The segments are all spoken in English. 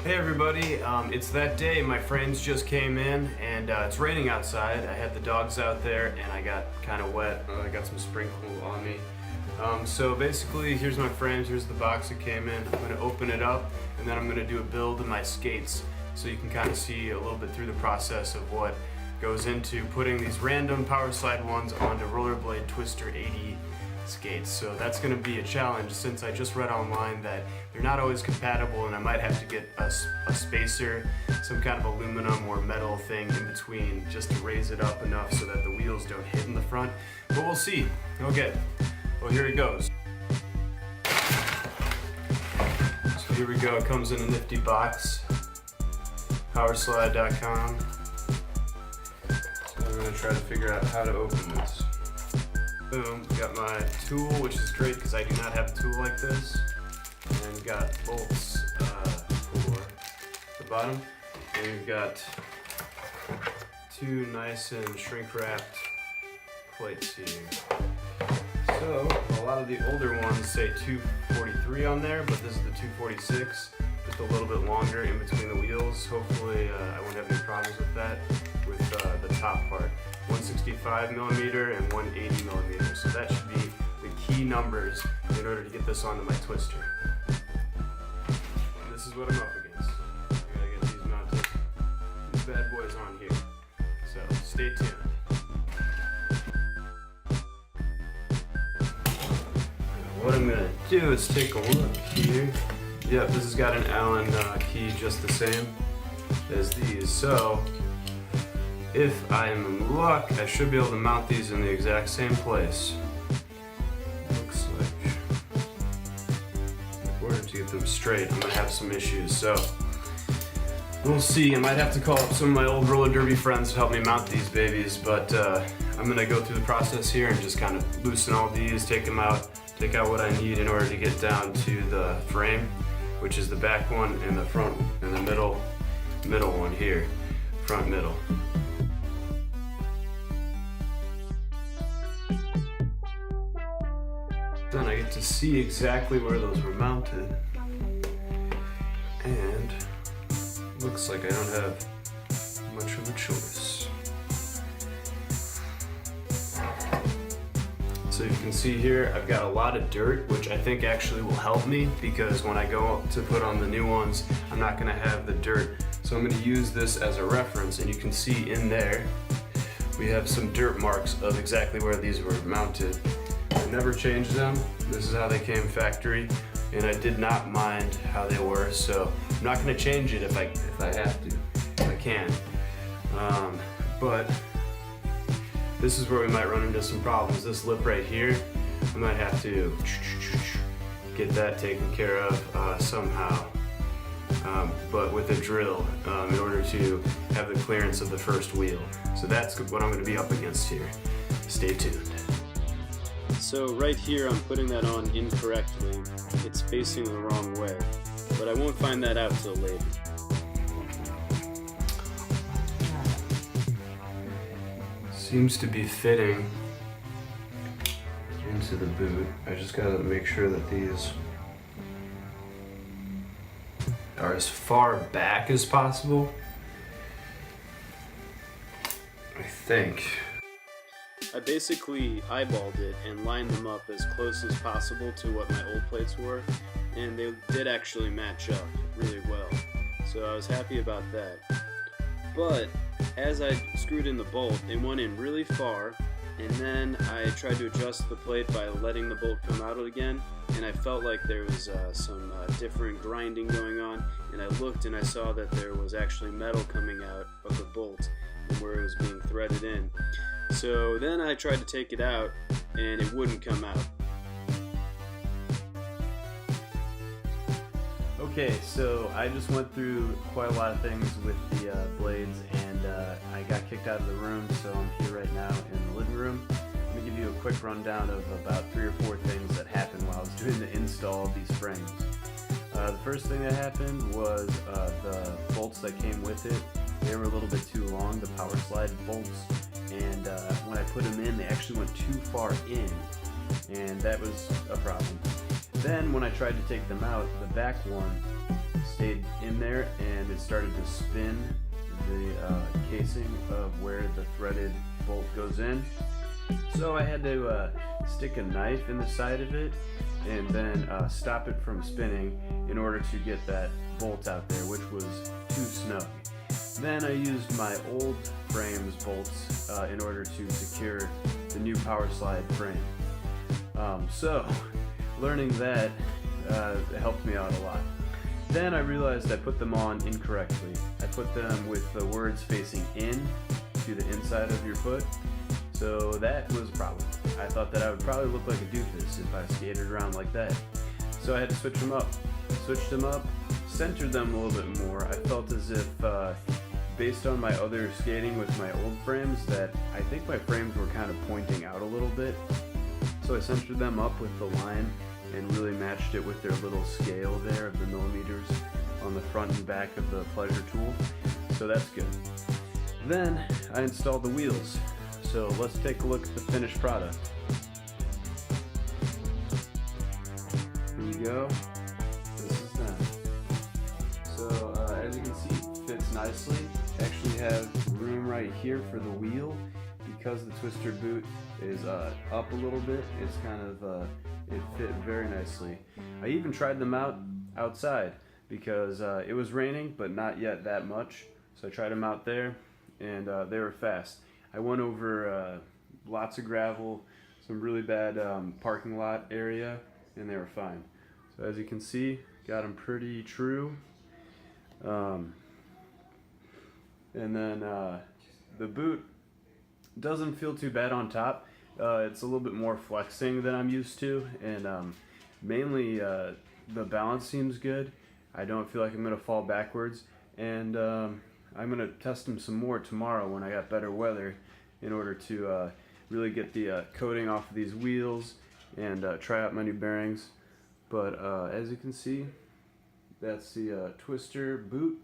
Hey everybody, it's that day. My frames just came in and it's raining outside. I had the dogs out there and I got kind of wet. I got some sprinkle on me. So basically, here's my frames, here's the box that came in. I'm going to open it up and then I'm going to do a build of my skates so you can kind of see a little bit through the process of what goes into putting these random Powerslide ones onto Rollerblade Twister 80 skates. So that's going to be a challenge since I just read online that they're not always compatible and I might have to get a spacer, some kind of aluminum or metal thing in between just to raise it up enough so that the wheels don't hit in the front. But we'll see. Okay, well here it goes. So here we go, it comes in a nifty box, powerslide.com. So I'm going to try to figure out how to open this. Boom, got my tool, which is great because I do not have a tool like this. And we've got bolts for the bottom. And we've got two nice and shrink wrapped plates here. So, a lot of the older ones say 243 on there, but this is the 246, just a little bit longer in between the wheels. Hopefully I won't have any problems with that, with the top part. 165 millimeter and 180 millimeter. So that should be the key numbers in order to get this onto my twister. And this is what I'm up against. I gotta get these mounted, these bad boys on here. So stay tuned. What I'm gonna do is take a look here. Yep, this has got an Allen key just the same as these. So if I'm in luck, I should be able to mount these in the exact same place. Looks like in order to get them straight, I'm gonna have some issues. So we'll see. I might have to call up some of my old roller derby friends to help me mount these babies, but I'm gonna go through the process here and just kind of loosen all these, take them out, take out what I need in order to get down to the frame, which is the back one and the front and the middle one here, front middle. Then I get to see exactly where those were mounted, and looks like I don't have much of a choice. So you can see here I've got a lot of dirt, which I think actually will help me because when I go to put on the new ones I'm not going to have the dirt. So I'm going to use this as a reference, and you can see in there we have some dirt marks of exactly where these were mounted. I never changed them. This is how they came factory, and I did not mind how they were, so I'm not going to change it if I have to, if I can. But this is where we might run into some problems. This lip right here, I might have to get that taken care of somehow, but with a drill in order to have the clearance of the first wheel. So that's what I'm going to be up against here. Stay tuned. So right here I'm putting that on incorrectly. It's facing the wrong way, but I won't find that out till later. Seems to be fitting into the boot. I just gotta make sure that these are as far back as possible, I think. I basically eyeballed it and lined them up as close as possible to what my old plates were, and they did actually match up really well. So I was happy about that. But as I screwed in the bolt, it went in really far, and then I tried to adjust the plate by letting the bolt come out again, and I felt like there was some different grinding going on, and I looked and I saw that there was actually metal coming out of the bolt and where it was being threaded in. So then I tried to take it out and it wouldn't come out. Okay, so I just went through quite a lot of things with the blades, and I got kicked out of the room, so I'm here right now in the living room. Let me give you a quick rundown of about 3 or 4 things that happened while I was doing the install of these frames. The first thing that happened was the bolts that came with it. They were a little bit too long, the Powerslide bolts, and when I put them in, they actually went too far in, and that was a problem. Then when I tried to take them out, the back one stayed in there and it started to spin the casing of where the threaded bolt goes in. So I had to stick a knife in the side of it and then stop it from spinning in order to get that bolt out there, which was too snug. Then I used my old frames bolts in order to secure the new Powerslide frame. So learning that helped me out a lot. Then I realized I put them on incorrectly. I put them with the words facing in to the inside of your foot. So that was a problem. I thought that I would probably look like a doofus if I skated around like that. So I had to switch them up. Switched them up, centered them a little bit more. I felt as if, based on my other skating with my old frames, that I think my frames were kind of pointing out a little bit. So I centered them up with the line and really matched it with their little scale there of the millimeters on the front and back of the pleasure tool. So that's good. Then I installed the wheels. So let's take a look at the finished product. Here you go. This is them. So as you can see, it fits nicely. I actually have room right here for the wheel. Because the Twister boot is up a little bit, it's kind of, it fit very nicely. I even tried them out outside because it was raining, but not yet that much. So I tried them out there and they were fast. I went over lots of gravel, some really bad parking lot area, and they were fine. So as you can see, got them pretty true. And then the boot doesn't feel too bad on top. It's a little bit more flexing than I'm used to, and mainly the balance seems good. I don't feel like I'm going to fall backwards, and I'm going to test them some more tomorrow when I got better weather in order to really get the coating off of these wheels and try out my new bearings. But as you can see, that's the Twister boot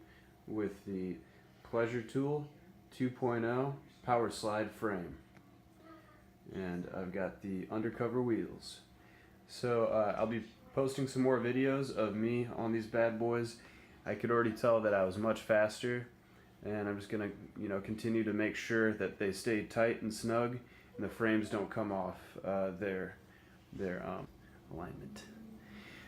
with the Pleasure Tool 2.0 Powerslide frame. And I've got the undercover wheels. So I'll be posting some more videos of me on these bad boys. I could already tell that I was much faster, and I'm just gonna, continue to make sure that they stay tight and snug and the frames don't come off their alignment.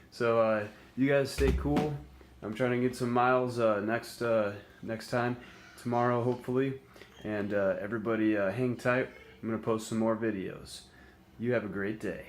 So you guys stay cool. I'm trying to get some miles next time, tomorrow hopefully, and everybody hang tight. I'm gonna post some more videos. You have a great day.